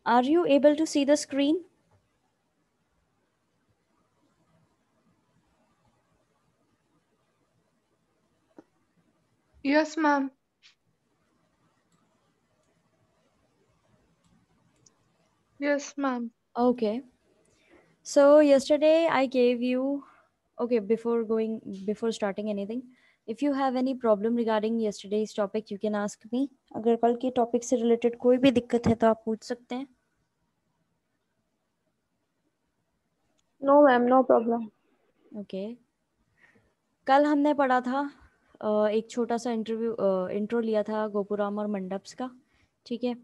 Are you able to see the screen? Yes, ma'am. Yes, ma'am. Okay. So yesterday I gave you, okay, before starting anything, if you have any problem regarding yesterday's topic, you can ask me. अगर कल के topic से related कोई भी दिक्कत है तो आप पूछ सकते हैं. No, ma'am, no problem. Okay. कल हमने पढ़ा था एक छोटा सा इंट्रो लिया था गोपुराम और मंडप्स का. ठीक है.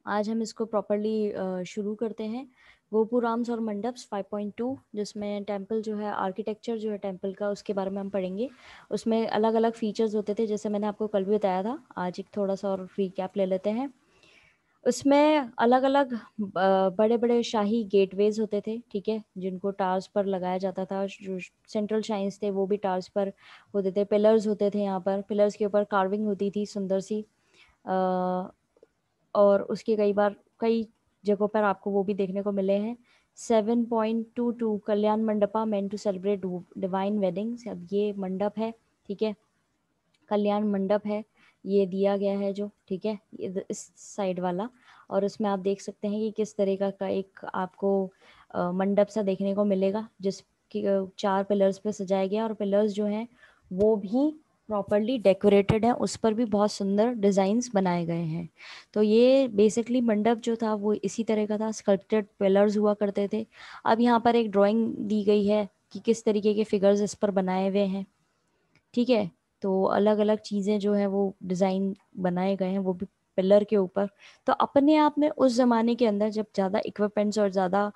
आज हम इसको प्रॉपरली शुरू करते हैं. गोपुराम्स और मंडप्स 5.2, जिसमें टेम्पल जो है, आर्किटेक्चर जो है टेम्पल का, उसके बारे में हम पढ़ेंगे. उसमें अलग अलग फीचर्स होते थे, जैसे मैंने आपको कल भी बताया था. आज एक थोड़ा सा और रिकैप ले लेते हैं. उसमें अलग अलग बड़े बड़े शाही गेटवेज होते थे. ठीक है. जिनको टार्स पर लगाया जाता था. जो सेंट्रल शाइन्स थे वो भी टार्स पर होते थे. पिलर्स होते थे. यहाँ पर पिलर्स के ऊपर कार्विंग होती थी सुंदर सी. और उसके कई जगहों पर आपको वो भी देखने को मिले हैं. 7.22 Kalyana Mandapa meant to celebrate divine weddings. अब ये मंडप है. ठीक है. कल्याण मंडप है ये दिया गया है जो. ठीक है. इस साइड वाला. और उसमें आप देख सकते हैं कि किस तरीका का एक आपको मंडप सा देखने को मिलेगा, जिसकी 4 पिलर्स पे सजाया गया. और पिलर्स जो हैं वो भी प्रॉपरली डेकोरेटेड है. उस पर भी बहुत सुंदर डिज़ाइंस बनाए गए हैं. तो ये बेसिकली मंडप जो था वो इसी तरह का था. स्कल्प्टेड पिलर्स हुआ करते थे. अब यहाँ पर एक ड्राइंग दी गई है कि किस तरीके के फिगर्स इस पर बनाए हुए हैं. ठीक है. तो अलग अलग चीज़ें जो है वो डिज़ाइन बनाए गए हैं, वो भी पिलर के ऊपर. तो अपने आप में उस ज़माने के अंदर, जब ज़्यादा इक्विपमेंट्स और ज़्यादा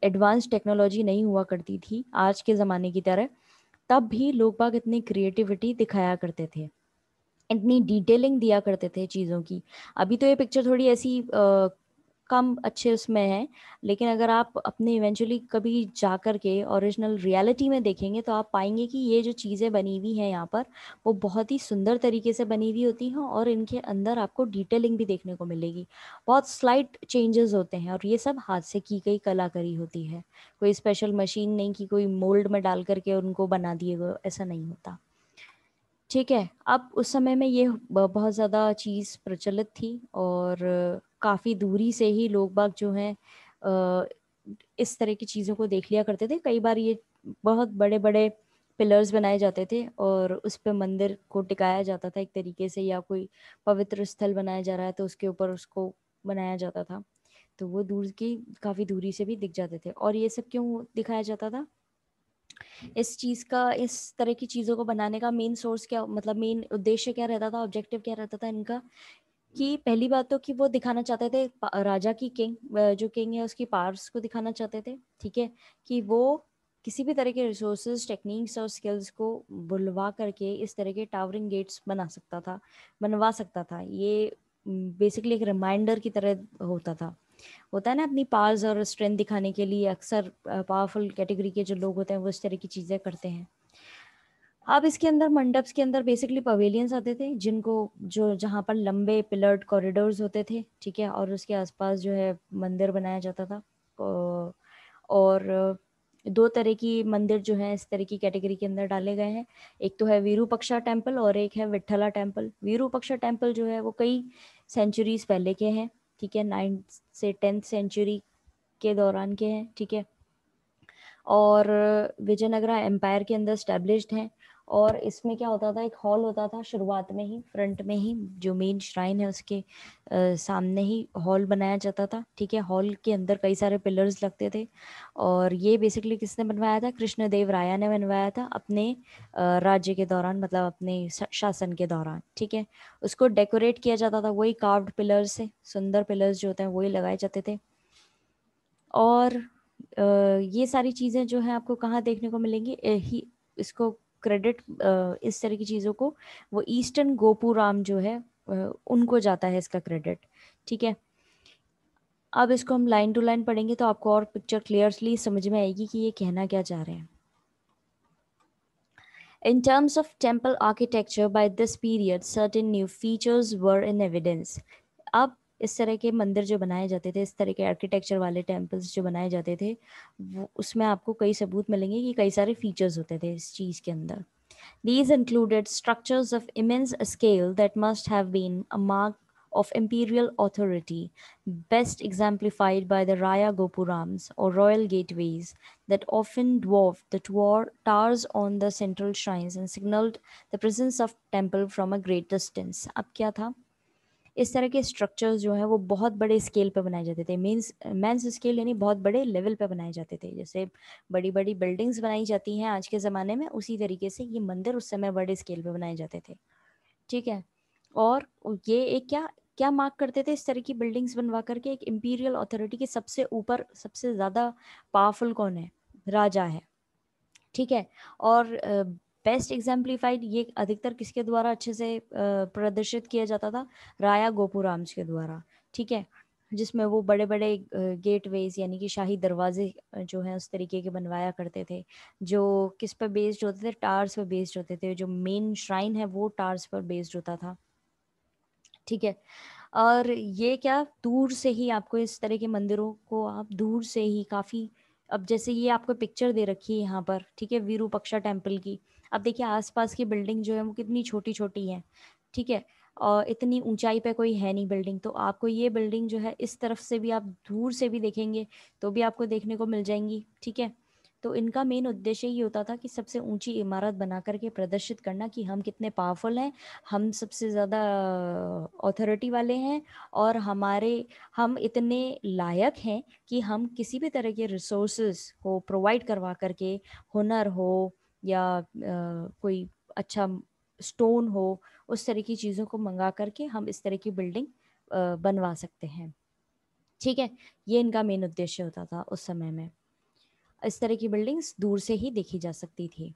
एडवांस टेक्नोलॉजी नहीं हुआ करती थी आज के ज़माने की तरह, तब भी लोग बाग इतनी क्रिएटिविटी दिखाया करते थे, इतनी डिटेलिंग दिया करते थे चीज़ों की. अभी तो ये पिक्चर थोड़ी ऐसी कम अच्छे उसमें है, लेकिन अगर आप अपने इवेंचुअली कभी जा कर के ओरिजिनल रियलिटी में देखेंगे तो आप पाएंगे कि ये जो चीज़ें बनी हुई हैं यहाँ पर, वो बहुत ही सुंदर तरीके से बनी हुई होती हैं. और इनके अंदर आपको डिटेलिंग भी देखने को मिलेगी. बहुत स्लाइट चेंजेस होते हैं और ये सब हाथ से की गई कलाकारी होती है. कोई स्पेशल मशीन नहीं कि कोई मोल्ड में डाल करके उनको बना दिए गए, ऐसा नहीं होता. ठीक है. अब उस समय में ये बहुत ज़्यादा चीज़ प्रचलित थी और काफ़ी दूरी से ही लोग बाग जो हैं इस तरह की चीज़ों को देख लिया करते थे. कई बार ये बहुत बड़े बड़े पिलर्स बनाए जाते थे और उस पे मंदिर को टिकाया जाता था एक तरीके से, या कोई पवित्र स्थल बनाया जा रहा है तो उसके ऊपर उसको बनाया जाता था. तो वो दूर की काफ़ी दूरी से भी दिख जाते थे. और ये सब क्यों दिखाया जाता था? इस चीज़ का, इस तरह की चीज़ों को बनाने का मेन सोर्स क्या, मतलब मेन उद्देश्य क्या रहता था, ऑब्जेक्टिव क्या रहता था इनका? कि पहली बात तो कि वो दिखाना चाहते थे राजा की जो किंग है उसकी पावर्स को दिखाना चाहते थे. ठीक है. कि वो किसी भी तरह के रिसोर्सेज, टेक्निक्स और स्किल्स को बुलवा करके इस तरह के टावरिंग गेट्स बनवा सकता था. ये बेसिकली एक रिमाइंडर की तरह होता है ना, अपनी पावर्स और स्ट्रेंथ दिखाने के लिए अक्सर पावरफुल कैटेगरी के जो लोग होते हैं वो इस तरह की चीज़ें करते हैं. अब इसके अंदर मंडप्स के अंदर बेसिकली पवेलियंस आते थे, जहाँ पर लंबे पिलर्ड कॉरिडोर्स होते थे. ठीक है. और उसके आसपास जो है मंदिर बनाया जाता था. और 2 तरह की मंदिर जो है इस तरह की कैटेगरी के अंदर डाले गए हैं. एक तो है विरूपक्षा टेम्पल और एक है विट्ठला टेम्पल. विरूपक्षा टेम्पल जो है वो कई सेंचुरीज पहले के हैं. ठीक है. 9th से 10th सेंचुरी के दौरान के हैं. ठीक है. और विजयनगरा एम्पायर के अंदर स्टैब्लिश्ड हैं. और इसमें क्या होता था, एक हॉल होता था शुरुआत में ही, फ्रंट में ही जो मेन श्राइन है उसके सामने ही हॉल बनाया जाता था. ठीक है. हॉल के अंदर कई सारे पिलर्स लगते थे. और ये बेसिकली किसने बनवाया था? कृष्णदेव राया ने बनवाया था अपने राज्य के दौरान, मतलब अपने शासन के दौरान. ठीक है. उसको डेकोरेट किया जाता था वही कार्व्ड पिलर्स से. सुंदर पिलर्स जो होते हैं वही लगाए जाते थे. और ये सारी चीज़ें जो हैं आपको कहाँ देखने को मिलेंगी? इसको क्रेडिट, इस तरह की चीज़ों को वो ईस्टर्न गोपुराम जो है उनको जाता है इसका क्रेडिट. ठीक है. अब इसको हम लाइन टू लाइन पढ़ेंगे तो आपको और पिक्चर क्लियरली समझ में आएगी कि ये कहना क्या चाह रहे हैं. In terms of temple architecture by this period, certain new features were in evidence. अब इस तरह के मंदिर जो बनाए जाते थे, इस तरह के आर्किटेक्चर वाले टेम्पल्स जो बनाए जाते थे, वो उसमें आपको कई सबूत मिलेंगे कि कई सारे फीचर्स होते थे इस चीज़ के अंदर. These included structures of immense scale that must have been a mark of imperial authority, best exemplified by the Raya Gopurams or royal gateways that often dwarfed the towers on the central shrines and signaled the presence of temple from a great distance. अब क्या था? इस तरह के structures जो है वो बहुत बड़े स्केल पे बनाए जाते थे. मेंस स्केल यानी बहुत बड़े लेवल पे बनाए जाते थे. जैसे बड़ी बड़ी बिल्डिंग्स बनाई जाती हैं आज के ज़माने में, उसी तरीके से ये मंदिर उस समय बड़े स्केल पे बनाए जाते थे. ठीक है. और ये एक क्या क्या मार्क करते थे, इस तरह की बिल्डिंग्स बनवा करके एक इंपीरियल अथॉरिटी के सबसे ऊपर सबसे ज़्यादा पावरफुल कौन है? राजा है. ठीक है. और बेस्ट एग्जाम्पलीफाइड ये अधिकतर किसके द्वारा अच्छे से प्रदर्शित किया जाता था? राया गोपुराम्स के द्वारा. ठीक है. जिसमें वो बड़े बड़े गेटवेज यानी कि शाही दरवाजे जो हैं उस तरीके के बनवाया करते थे, जो किस पर बेस्ड होते थे? टार्स पर बेस्ड होते थे. जो मेन श्राइन है वो टार्स पर बेस्ड होता था. ठीक है. और ये क्या दूर से ही आपको इस तरह के मंदिरों को आप दूर से ही काफ़ी, अब जैसे ये आपको पिक्चर दे रखी है यहाँ पर, ठीक है, विरूपक्षा टेम्पल की. अब देखिए आसपास की बिल्डिंग जो है वो कितनी छोटी छोटी है. ठीक है. और इतनी ऊंचाई पे कोई है नहीं बिल्डिंग, तो आपको ये बिल्डिंग जो है इस तरफ से भी आप दूर से भी देखेंगे तो भी आपको देखने को मिल जाएंगी. ठीक है. तो इनका मेन उद्देश्य ये होता था कि सबसे ऊंची इमारत बना करके प्रदर्शित करना कि हम कितने पावरफुल हैं, हम सबसे ज़्यादा अथॉरिटी वाले हैं, और हम इतने लायक हैं कि हम किसी भी तरह के रिसोर्सेज को प्रोवाइड करवा करके, हुनर हो या कोई अच्छा स्टोन हो, उस तरह की चीज़ों को मंगा करके हम इस तरह की बिल्डिंग बनवा सकते हैं. ठीक है. ये इनका मेन उद्देश्य होता था उस समय में. इस तरह की बिल्डिंग्स दूर से ही देखी जा सकती थी.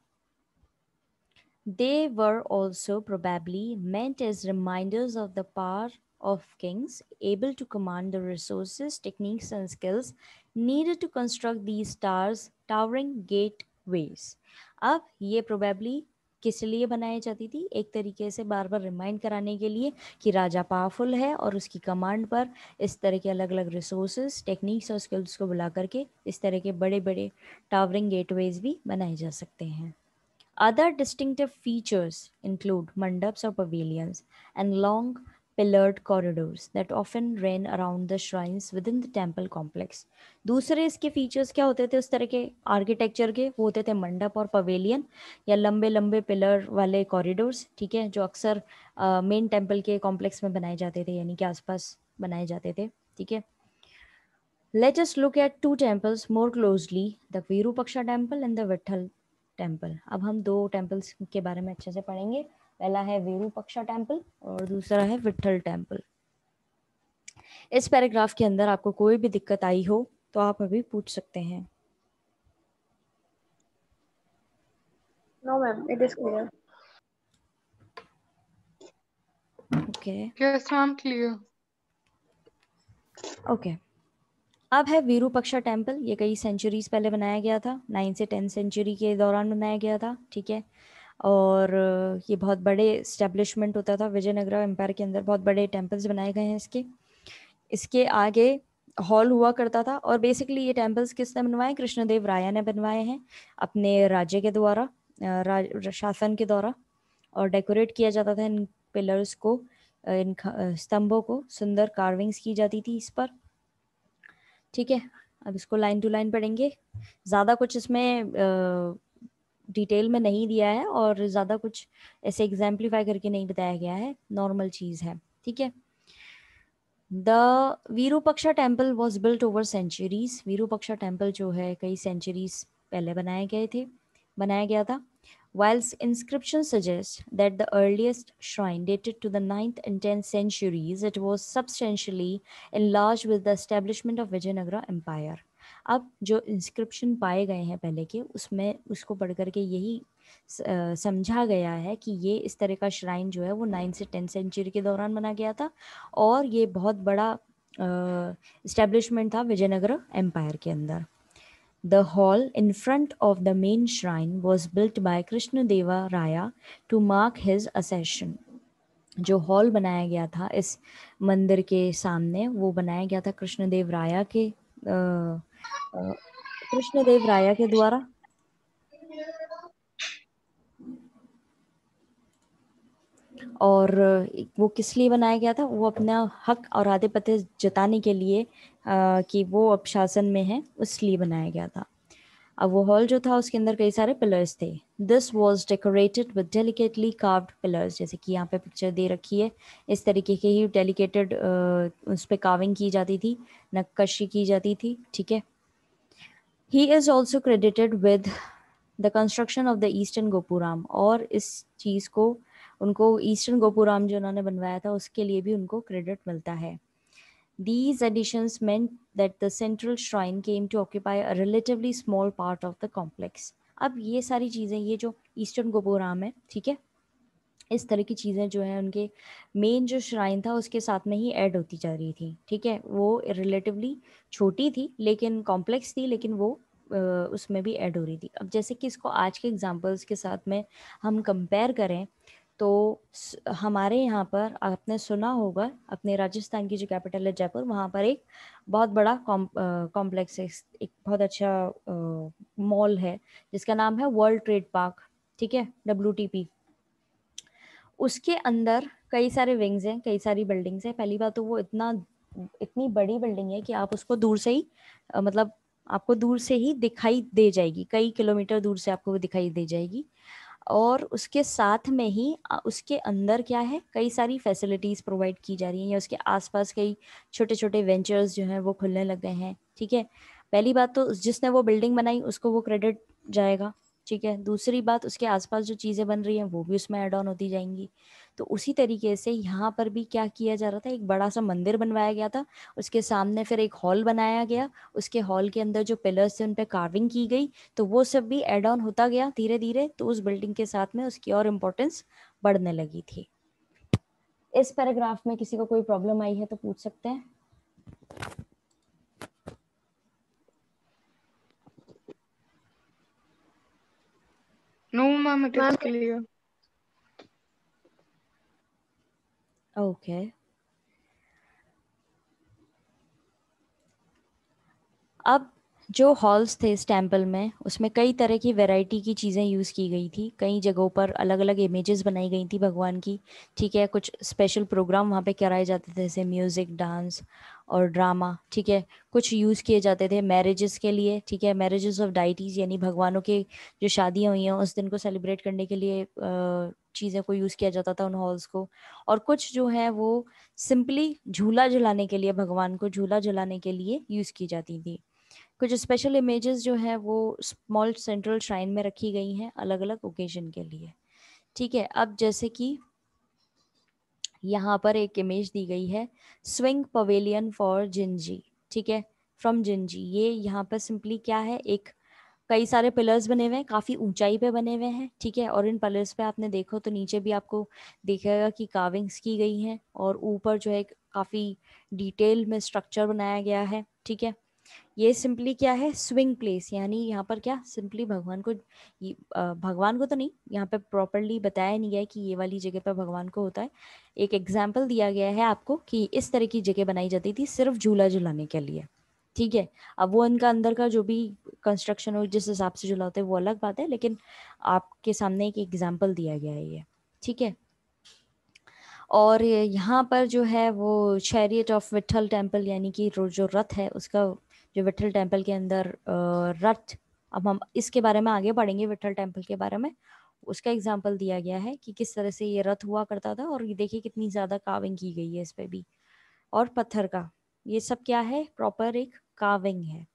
They were also probably meant as reminders of the power of kings, able to command the resources, techniques, and skills needed to construct these towering gateways. अब ये probably किस लिए बनाई जाती थी? एक तरीके से बार बार रिमाइंड कराने के लिए कि राजा पावरफुल है और उसकी कमांड पर इस तरह के अलग अलग रिसोर्सेज, टेक्निक्स और स्किल्स को बुला करके इस तरह के बड़े बड़े टावरिंग गेटवेज भी बनाए जा सकते हैं. Other distinctive features include mandaps or pavilions and long pillared corridors that often ran around the shrines within the temple complex. दूसरे इसके फीचर्स क्या होते थे उस तरह के आर्किटेक्चर के? वो होते थे मंडप और पवेलियन या लंबे लंबे पिलर वाले कॉरिडोर्स. ठीक है. जो अक्सर मेन टेम्पल के कॉम्प्लेक्स में बनाए जाते थे, यानी कि आसपास बनाए जाते थे. ठीक है. Let us look at two temples more closely, the Virupaksha temple and the Vitthal temple. अब हम दो टेम्पल्स के बारे में अच्छे से पढ़ेंगे. पहला है विरूपक्षा टेम्पल और दूसरा है विट्ठल टेम्पल. इस पैराग्राफ के अंदर आपको कोई भी दिक्कत आई हो तो आप अभी पूछ सकते हैं. No, ma'am. It is clear. Okay. Yes, ma'am, clear. Okay. अब है विरूपक्षा टेम्पल. ये कई सेंचुरीज पहले बनाया गया था, 9 से 10 सेंचुरी के दौरान बनाया गया था. ठीक है. और ये बहुत बड़े इस्टेब्लिशमेंट होता था. विजयनगरा एम्पायर के अंदर बहुत बड़े टेम्पल्स बनाए गए हैं इसके. इसके आगे हॉल हुआ करता था. और बेसिकली ये टेम्पल्स किसने बनवाए? कृष्णदेव राया ने बनवाए हैं अपने राज्य के द्वारा, शासन के द्वारा. और डेकोरेट किया जाता था इन पिलर्स को, इन स्तंभों को सुंदर कार्विंग्स की जाती थी इस पर. ठीक है. अब इसको लाइन टू लाइन पढ़ेंगे. ज़्यादा कुछ इसमें डिटेल में नहीं दिया है और ज़्यादा कुछ ऐसे एग्जाम्पलीफाई करके नहीं बताया गया है, नॉर्मल चीज़ है. ठीक है. The Virupaksha temple was built over centuries. Virupaksha temple जो है कई सेंचुरीज पहले बनाया गया था. Whilst inscriptions suggest that the earliest shrine dated to the 9th and 10th centuries, it was substantially enlarged with the establishment of Vijayanagara Empire. अब जो inscription पाए गए हैं पहले के, उसमें उसको पढ़ करके यही समझा गया है कि ये इस तरह का श्राइन जो है वो 9 से 10 सेंचुरी के दौरान बना गया था और ये बहुत बड़ा इस्टेब्लिशमेंट था विजयनगरा एम्पायर के अंदर. The hall in front of the main shrine was built by Krishnadeva Raya to mark his accession. जो हॉल बनाया गया था इस मंदिर के सामने, वो बनाया गया था कृष्णदेव राया के कृष्णदेव राया के द्वारा। और वो किस लिए बनाया गया था? वो अपना हक और आधिपत्य जताने के लिए कि वो अब शासन में है, उसलिए बनाया गया था। अब वो हॉल जो था उसके अंदर कई सारे पिलर्स थे। This was decorated with delicately carved pillars, जैसे कि यहाँ पे पिक्चर दे रखी है, इस तरीके के ही डेलिकेटेड उस पर कार्विंग की जाती थी, नक्काशी की जाती थी, ठीक है। He is also credited with the construction of the eastern gopuram, और इस चीज़ को उनको ईस्टर्न गोपुराम जो उन्होंने बनवाया था उसके लिए भी उनको क्रेडिट मिलता है। These additions meant that the central shrine came to occupy a relatively small part of the complex. अब ये सारी चीज़ें, ये जो ईस्टर्न गोपुराम है, ठीक है, इस तरह की चीज़ें जो है उनके मेन जो श्राइन था उसके साथ में ही ऐड होती जा रही थी, ठीक है। वो रिलेटिवली छोटी थी लेकिन कॉम्प्लेक्स थी, लेकिन वो उसमें भी ऐड हो रही थी। अब जैसे कि इसको आज के एग्जांपल्स के साथ में हम कंपेयर करें तो हमारे यहाँ पर आपने सुना होगा, अपने राजस्थान की जो कैपिटल है जयपुर, वहाँ पर एक बहुत बड़ा कॉम्प्लेक्स है, एक बहुत अच्छा मॉल है जिसका नाम है वर्ल्ड ट्रेड पार्क, ठीक है, WTP। उसके अंदर कई सारे विंग्स हैं, कई सारी बिल्डिंग्स हैं। पहली बात तो वो इतनी बड़ी बिल्डिंग है कि आप उसको दूर से ही मतलब आपको दूर से ही दिखाई दे जाएगी, कई किलोमीटर दूर से आपको वो दिखाई दे जाएगी। और उसके साथ में ही उसके अंदर क्या है, कई सारी फैसिलिटीज़ प्रोवाइड की जा रही हैं, या उसके आसपास कई छोटे छोटे वेंचर्स जो हैं वो खुलने लग गए हैं, ठीक है। पहली बात तो जिसने वो बिल्डिंग बनाई उसको वो क्रेडिट जाएगा, ठीक है। दूसरी बात, उसके आसपास जो चीज़ें बन रही हैं वो भी उसमें ऐड ऑन होती जाएंगी। तो उसी तरीके से यहाँ पर भी क्या किया जा रहा था, एक बड़ा सा मंदिर बनवाया गया था, उसके सामने फिर एक हॉल बनाया गया, उसके हॉल के अंदर जो पिलर्स थे उन पर कार्विंग की गई, तो वो सब भी ऐड ऑन होता गया धीरे धीरे, तो उस बिल्डिंग के साथ में उसकी और इम्पोर्टेंस बढ़ने लगी थी। इस पैराग्राफ में किसी को कोई प्रॉब्लम आई है तो पूछ सकते हैं। No, ma'am, it is Ma'am, clear. Okay. अब जो हॉल्स थे इस टेम्पल में, उसमें कई तरह की वैरायटी की चीज़ें यूज़ की गई थी, कई जगहों पर अलग अलग इमेजेस बनाई गई थी भगवान की, ठीक है। कुछ स्पेशल प्रोग्राम वहाँ पे कराए जाते थे, जैसे म्यूज़िक, डांस और ड्रामा, ठीक है। कुछ यूज़ किए जाते थे मैरिजेस के लिए, ठीक है, मैरिजेस ऑफ डाइटीज़, यानी भगवानों के जो शादियाँ हुई हैं उस दिन को सेलिब्रेट करने के लिए चीज़ें को यूज़ किया जाता था उन हॉल्स को। और कुछ जो है वो सिंपली झूला झुलाने के लिए, भगवान को झूला झुलाने के लिए यूज़ की जाती थी। कुछ स्पेशल इमेजेस जो है वो स्मॉल सेंट्रल श्राइन में रखी गई हैं अलग अलग ओकेजन के लिए, ठीक है। अब जैसे कि यहाँ पर एक इमेज दी गई है, स्विंग पवेलियन फॉर जिंजी, ठीक है, फ्रॉम जिंजी। ये यहाँ पर सिंपली क्या है, एक कई सारे पिलर्स बने हुए हैं, काफ़ी ऊंचाई पे बने हुए हैं, ठीक है। और इन पिलर्स पे आपने देखो तो नीचे भी आपको दिखेगा कि कार्विंग्स की गई हैं, और ऊपर जो है काफ़ी डिटेल में स्ट्रक्चर बनाया गया है, ठीक है। ये सिंपली क्या है, स्विंग प्लेस, यानी यहाँ पर क्या सिंपली भगवान को भगवान को तो नहीं, यहाँ पे प्रॉपरली बताया नहीं गया है कि ये वाली जगह पर भगवान को होता है। एक एग्जाम्पल दिया गया है आपको कि इस तरह की जगह बनाई जाती थी सिर्फ झूला झुलाने के लिए, ठीक है। अब वो इनका अंदर का जो भी कंस्ट्रक्शन हो, जिस हिसाब से झूला होता है वो अलग बात है, लेकिन आपके सामने एक एग्जाम्पल दिया गया है ये, ठीक है। और यहाँ पर जो है वो चैरियट ऑफ विट्ठल टेम्पल, यानी कि जो रथ है उसका, जो विट्ठल टेम्पल के अंदर रथ, अब हम इसके बारे में आगे पढ़ेंगे विट्ठल टेम्पल के बारे में, उसका एग्जाम्पल दिया गया है कि किस तरह से ये रथ हुआ करता था। और ये देखिए कितनी ज़्यादा काविंग की गई है इस पे भी, और पत्थर का, ये सब क्या है, प्रॉपर एक काविंग है।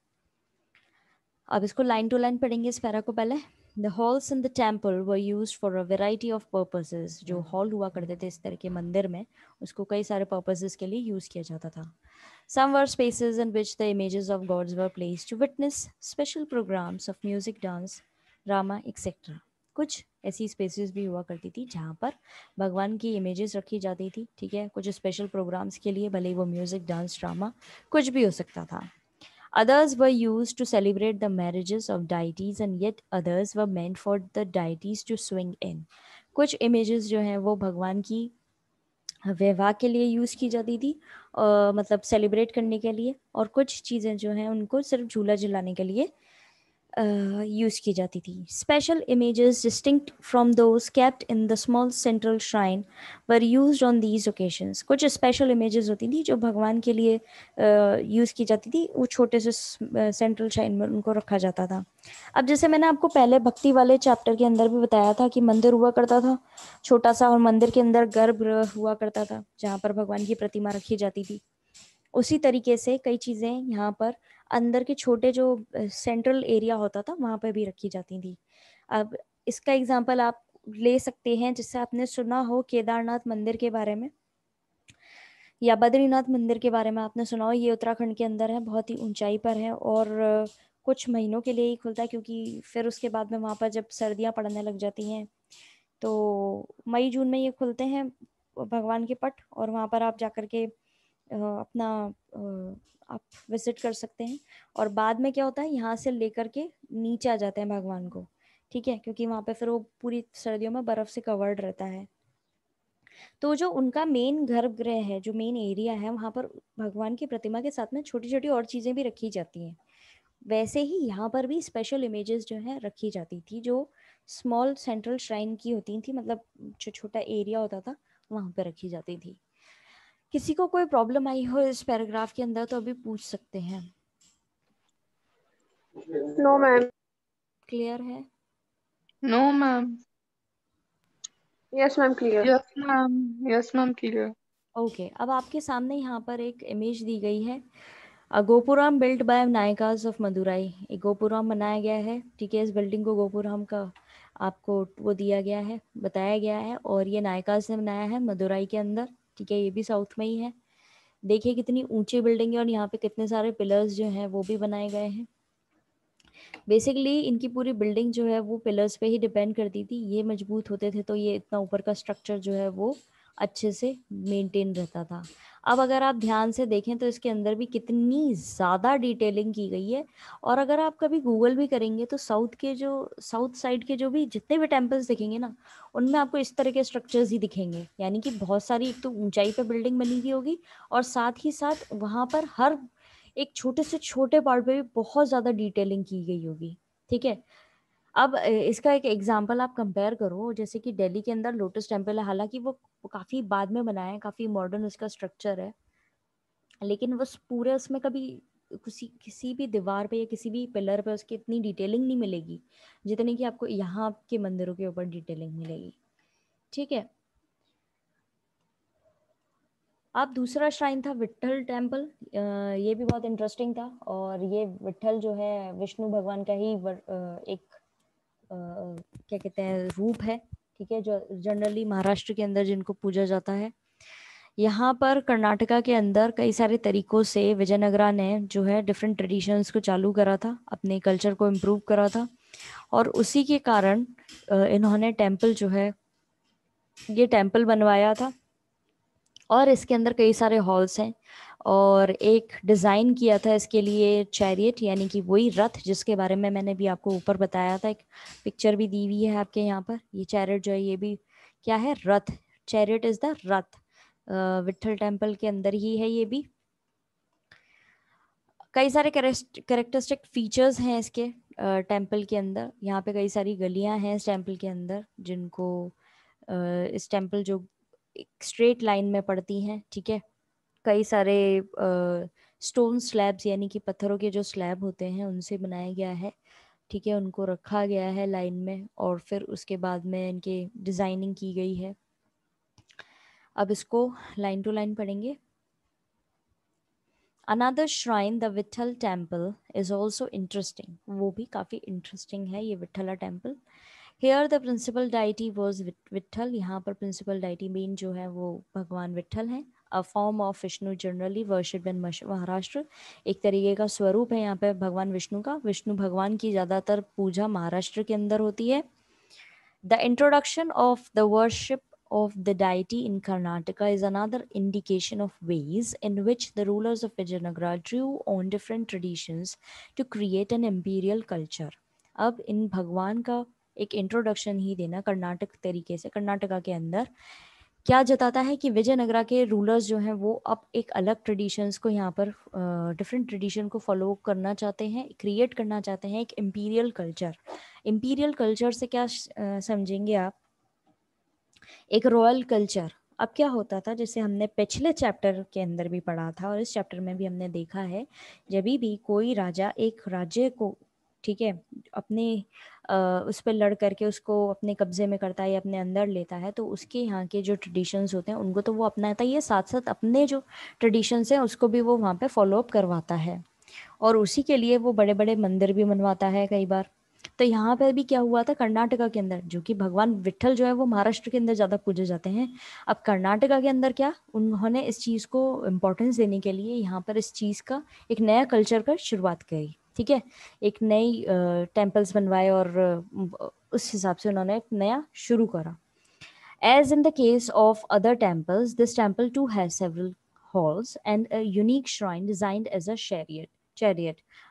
अब इसको लाइन टू लाइन पढ़ेंगे इस पैरा को पहले। The halls in the temple were use for a variety of purposes. जो हॉल हुआ करते थे इस तरह के मंदिर में, उसको कई सारे पर्पसेस के लिए यूज किया जाता था। Some were spaces in which the images of gods were placed to witness special programs of music, dance, drama, etc. कुछ ऐसी स्पेसेस भी हुआ करती थी जहाँ पर भगवान की इमेजेस रखी जाती थी, ठीक है, कुछ स्पेशल प्रोग्राम्स के लिए, भले ही वो म्यूजिक, डांस, ड्रामा कुछ भी हो सकता था। Others were used to celebrate the marriages of deities, and yet others were meant for the deities to swing in. कुछ images जो हैं वो भगवान की विवाह के लिए यूज़ की जाती थी, मतलब सेलिब्रेट करने के लिए, और कुछ चीज़ें जो हैं उनको सिर्फ झूला झुलाने के लिए यूज़ की जाती थी. Special images distinct from those kept in the small central shrine were used on these occasions. कुछ स्पेशल इमेजेस होती थी जो भगवान के लिए यूज़ की जाती थी, वो छोटे से सेंट्रल श्राइन में उनको रखा जाता था. अब जैसे मैंने आपको पहले भक्ति वाले चैप्टर के अंदर भी बताया था कि मंदिर हुआ करता था छोटा सा, और मंदिर के अंदर गर्भगृह हुआ करता था जहाँ पर भगवान की प्रतिमा रखी जाती थी. उसी तरीके से कई चीज़ें यहाँ पर अंदर के छोटे जो सेंट्रल एरिया होता था वहाँ पर भी रखी जाती थी. अब इसका एग्जांपल आप ले सकते हैं, जिससे आपने सुना हो केदारनाथ मंदिर के बारे में या बद्रीनाथ मंदिर के बारे में आपने सुना हो. ये उत्तराखंड के अंदर है, बहुत ही ऊंचाई पर है, और कुछ महीनों के लिए ही खुलता है, क्योंकि फिर उसके बाद में वहाँ पर जब सर्दियाँ पड़ने लग जाती हैं तो मई जून में ये खुलते हैं भगवान के पट, और वहाँ पर आप जाकर के अपना आप विजिट कर सकते हैं. और बाद में क्या होता है, यहाँ से लेकर के नीचे आ जाते हैं भगवान को, ठीक है, क्योंकि वहाँ पे फिर वो पूरी सर्दियों में बर्फ से कवर्ड रहता है. तो जो उनका मेन गर्भगृह है, जो मेन एरिया है, वहाँ पर भगवान की प्रतिमा के साथ में छोटी छोटी और चीज़ें भी रखी जाती हैं. वैसे ही यहाँ पर भी स्पेशल इमेजेस जो है रखी जाती थी, जो स्मॉल सेंट्रल श्राइन की होती थी, मतलब जो छोटा एरिया होता था वहाँ पे रखी जाती थी. किसी को कोई प्रॉब्लम आई हो इस पैराग्राफ के अंदर तो अभी पूछ सकते हैं. No, ma'am. क्लियर है? No, ma'am. Yes, ma'am. Clear. Yes, ma'am. Yes, ma'am. Clear. Okay. अब आपके सामने यहाँ पर एक इमेज दी गई है. गोपुराम बिल्ट बाय नायकास ऑफ मदुराई. एक गोपुराम बनाया गया है, ठीक है. इस बिल्डिंग को गोपुराम का आपको वो दिया गया है, बताया गया है, और ये नायकास ने बनाया है मदुराई के अंदर, ठीक है. ये भी साउथ में ही है. देखिए कितनी ऊंची बिल्डिंग है, और यहाँ पे कितने सारे पिलर्स जो हैं वो भी बनाए गए हैं. बेसिकली इनकी पूरी बिल्डिंग जो है वो पिलर्स पे ही डिपेंड करती थी. ये मजबूत होते थे तो ये इतना ऊपर का स्ट्रक्चर जो है वो अच्छे से मेंटेन रहता था. अब अगर आप ध्यान से देखें तो इसके अंदर भी कितनी ज़्यादा डिटेलिंग की गई है. और अगर आप कभी गूगल भी करेंगे तो साउथ साइड के जो भी जितने भी टेम्पल्स दिखेंगे ना, उनमें आपको इस तरह के स्ट्रक्चर्स ही दिखेंगे. यानी कि बहुत सारी, एक तो ऊंचाई पे बिल्डिंग बनी हुई होगी, और साथ ही साथ वहाँ पर हर एक छोटे से छोटे पार्ट पे भी बहुत ज़्यादा डिटेलिंग की गई होगी, ठीक है. अब इसका एक एग्जांपल आप कंपेयर करो, जैसे कि दिल्ली के अंदर लोटस टेम्पल है. हालांकि वो काफ़ी बाद में बनाया है, काफ़ी मॉडर्न उसका स्ट्रक्चर है, लेकिन बस पूरे उसमें कभी किसी भी दीवार पे या किसी भी पिलर पे उसकी इतनी डिटेलिंग नहीं मिलेगी जितनी कि आपको यहाँ के मंदिरों के ऊपर डिटेलिंग मिलेगी, ठीक है. अब दूसरा श्राइन था विट्ठल टेम्पल. ये भी बहुत इंटरेस्टिंग था, और ये विट्ठल जो है विष्णु भगवान का ही एक क्या कहते हैं रूप है, ठीक है, जो जनरली महाराष्ट्र के अंदर जिनको पूजा जाता है. यहाँ पर कर्नाटका के अंदर कई सारे तरीकों से विजयनगरा ने जो है डिफरेंट ट्रेडिशंस को चालू करा था, अपने कल्चर को इम्प्रूव करा था, और उसी के कारण इन्होंने टेम्पल जो है ये टेम्पल बनवाया था. और इसके अंदर कई सारे हॉल्स हैं, और एक डिज़ाइन किया था इसके लिए चैरियट, यानी कि वही रथ जिसके बारे में मैंने भी आपको ऊपर बताया था. एक पिक्चर भी दी हुई है आपके यहाँ पर. ये चैरियट जो है ये भी क्या है, रथ. Chariot is the Rath. Vitthal temple के अंदर ही है ये भी. कई सारे कैरेक्टरिस्टिक फीचर्स हैं इसके टेम्पल के अंदर. यहाँ पे कई सारी गलियां हैं इस टेम्पल के अंदर, जिनको इस टेम्पल जो एक स्ट्रेट लाइन में पड़ती हैं, ठीक है. कई सारे स्टोन स्लैब्स, यानी कि पत्थरों के जो स्लैब होते हैं उनसे बनाया गया है, ठीक है. उनको रखा गया है लाइन में, और फिर उसके बाद में इनके डिज़ाइनिंग की गई है. अब इसको लाइन टू लाइन पढ़ेंगे. Another shrine, the Vitthal temple, is also interesting. वो भी काफ़ी interesting है ये विट्ठला temple. Here the principal deity was Vitthal. यहाँ पर principal deity main जो है वो भगवान विट्ठल हैं. A form of Vishnu generally worshipped in Maharashtra. एक तरीके का स्वरूप है यहाँ पे भगवान विष्णु का. विष्णु भगवान की ज़्यादातर पूजा महाराष्ट्र के अंदर होती है. The introduction of the worship of the deity in Karnataka is another indication of ways in which the rulers of Vijayanagara drew on different traditions to create an imperial culture. अब इन भगवान का एक इंट्रोडक्शन ही देना कर्नाटक तरीके से कर्नाटका के अंदर क्या जताता है कि विजयनगरा के रूलर्स जो हैं वो अब एक अलग ट्रेडिशंस को यहाँ पर डिफरेंट ट्रेडिशन को फॉलो करना चाहते हैं, क्रिएट करना चाहते हैं एक इम्पीरियल कल्चर। इम्पीरियल कल्चर से क्या समझेंगे आप? एक रॉयल कल्चर। अब क्या होता था, जैसे हमने पिछले चैप्टर के अंदर भी पढ़ा था और इस चैप्टर में भी हमने देखा है, जब भी कोई राजा एक राज्य को, ठीक है, अपने उस पर लड़ करके उसको अपने कब्जे में करता है या अपने अंदर लेता है, तो उसके यहाँ के जो ट्रेडिशंस होते हैं उनको तो वो अपनाता ही है, साथ साथ अपने जो ट्रेडिशंस हैं उसको भी वो वहाँ पे फॉलो अप करवाता है, और उसी के लिए वो बड़े बड़े मंदिर भी बनवाता है कई बार। तो यहाँ पे भी क्या हुआ था, कर्नाटका के अंदर, जो कि भगवान विट्ठल जो है वो महाराष्ट्र के अंदर ज़्यादा पूजे जाते हैं, अब कर्नाटका के अंदर क्या, उन्होंने इस चीज़ को इम्पोर्टेंस देने के लिए यहाँ पर इस चीज़ का एक नया कल्चर का शुरुआत करी, ठीक है, एक नई टेम्पल्स बनवाए और उस हिसाब से उन्होंने एक नया शुरू करा। As in the case of other temples, this temple too has several halls and a unique shrine designed as a chariot.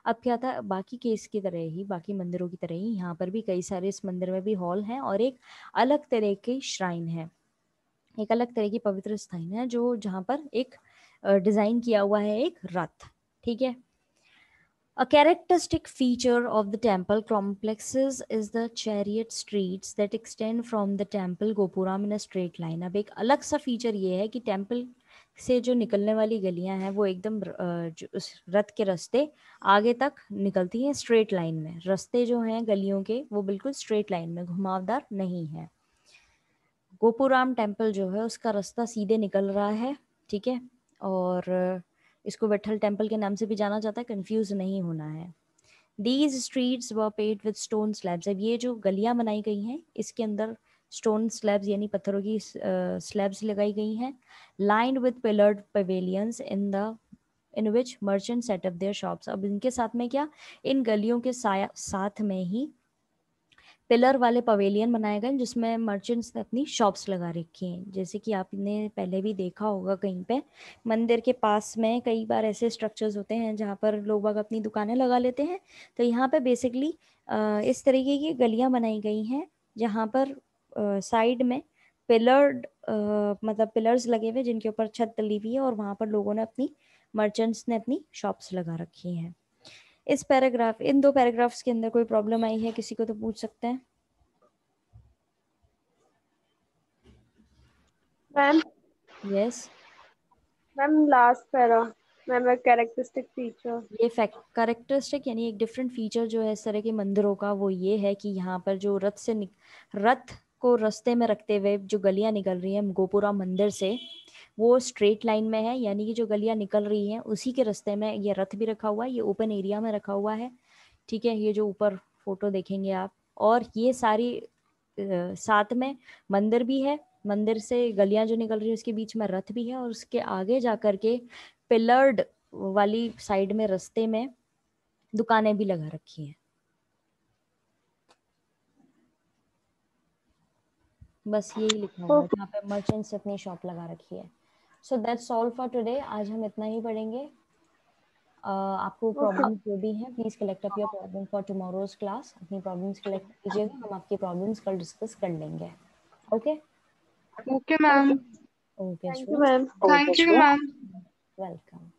अब क्या था, बाकी केस की तरह ही, बाकी मंदिरों की तरह ही यहाँ पर भी कई सारे इस मंदिर में भी हॉल हैं और एक अलग तरह की श्राइन है, एक अलग तरह की पवित्र स्थान है जो जहाँ पर एक डिजाइन किया हुआ है एक रथ, ठीक है। A characteristic feature of the temple complexes is the chariot streets that extend from the temple gopuram in a straight line. अब एक अलग सा फीचर ये है कि टेम्पल से जो निकलने वाली गलियां हैं वो एकदम उस रथ के रास्ते आगे तक निकलती हैं स्ट्रेट लाइन में। रास्ते जो हैं गलियों के वो बिल्कुल स्ट्रेट लाइन में, घुमावदार नहीं है। गोपुराम टेम्पल जो है उसका रास्ता सीधे निकल रहा है, ठीक है, और इसको विट्ठल टेम्पल के नाम से भी जाना जाता है, कंफ्यूज नहीं होना है। These streets were paved with stone slabs. अब ये जो गलियां बनाई गई हैं इसके अंदर स्टोन स्लैब्स यानी पत्थरों की स्लैब्स लगाई गई हैं, lined with pillared pavilions in which merchants set up their shops. अब इनके साथ में क्या, इन गलियों के साथ में ही पिलर वाले पवेलियन बनाए गए जिसमें मर्चेंट्स ने अपनी शॉप्स लगा रखी हैं। जैसे कि आपने पहले भी देखा होगा कहीं पे मंदिर के पास में कई बार ऐसे स्ट्रक्चर्स होते हैं जहाँ पर लोग बाग अपनी दुकानें लगा लेते हैं, तो यहाँ पे बेसिकली इस तरीके की गलियाँ बनाई गई हैं जहाँ पर साइड में पिलर्ड मतलब पिलर्स लगे हुए जिनके ऊपर छत डली हुई है और वहाँ पर लोगों ने अपनी मर्चेंट्स ने अपनी शॉप्स लगा रखी हैं। इस पैराग्राफ, इन दो पैराग्राफ्स के अंदर कोई प्रॉब्लम आई है किसी को तो पूछ सकते हैं। Ma'am yes ma'am last para ma'am characteristic feature. ये फैक्ट कैरेक्टरिस्टिक यानी एक डिफरेंट फीचर जो है इस तरह के मंदिरों का वो ये है कि यहाँ पर जो रथ को रास्ते में रखते हुए जो गलियां निकल रही हैं गोपुरा मंदिर से वो स्ट्रेट लाइन में है, यानी कि जो गलियां निकल रही हैं उसी के रास्ते में ये रथ भी रखा हुआ है, ये ओपन एरिया में रखा हुआ है, ठीक है, ये जो ऊपर फोटो देखेंगे आप, और ये सारी साथ में मंदिर भी है, मंदिर से गलियां जो निकल रही है उसके बीच में रथ भी है और उसके आगे जाकर के पिलर्ड वाली साइड में रास्ते में दुकानें भी लगा रखी हैं। बस यही लिखा हुआ है, यहाँ पे मर्चेंट्स अपनी शॉप लगा रखी है। So that's all for today, आज हम इतना ही पढ़ेंगे। आपको प्रॉब्लम जो भी है please collect up your problem for tomorrow's class, अपनी प्रॉब्लम्स कलेक्ट कीजिएगा, हम आपकी प्रॉब्लम्स कल डिस्कस कर लेंगे। Okay Okay, ma'am. Okay thank you ma'am. Thank you, ma'am. Welcome.